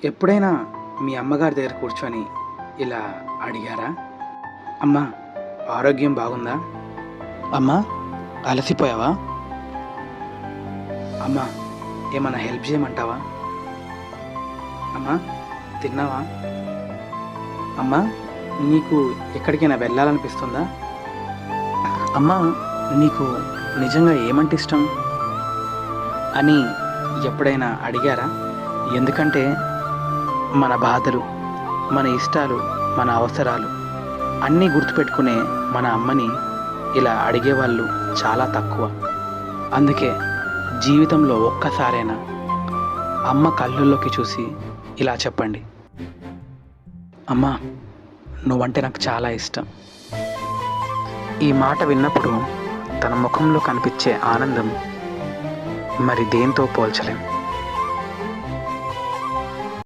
ఎప్పుడైనా మీ అమ్మగారి దగ్గర కూర్చొని ఇలా అడిగారా? అమ్మా, ఆరోగ్యం బాగుందా? అమ్మా, అలసిపోయావా? అమ్మా, ఏమైనా హెల్ప్ చేయమంటావా? అమ్మా, తిన్నావా? అమ్మా, నీకు ఎక్కడికైనా వెళ్ళాలనిపిస్తుందా? అమ్మా, నీకు నిజంగా ఏమంటే ఇష్టం అని ఎప్పుడైనా అడిగారా? ఎందుకంటే మన బాధలు, మన ఇష్టాలు, మన అవసరాలు అన్నీ గుర్తుపెట్టుకునే మన అమ్మని ఇలా అడిగేవాళ్ళు చాలా తక్కువ. అందుకే జీవితంలో ఒక్కసారైనా అమ్మ కళ్ళల్లోకి చూసి ఇలా చెప్పండి, అమ్మా, నువ్వంటే నాకు చాలా ఇష్టం. ఈ మాట విన్నప్పుడు తన ముఖంలో కనిపించే ఆనందం మరి దేంతో పోల్చలేం.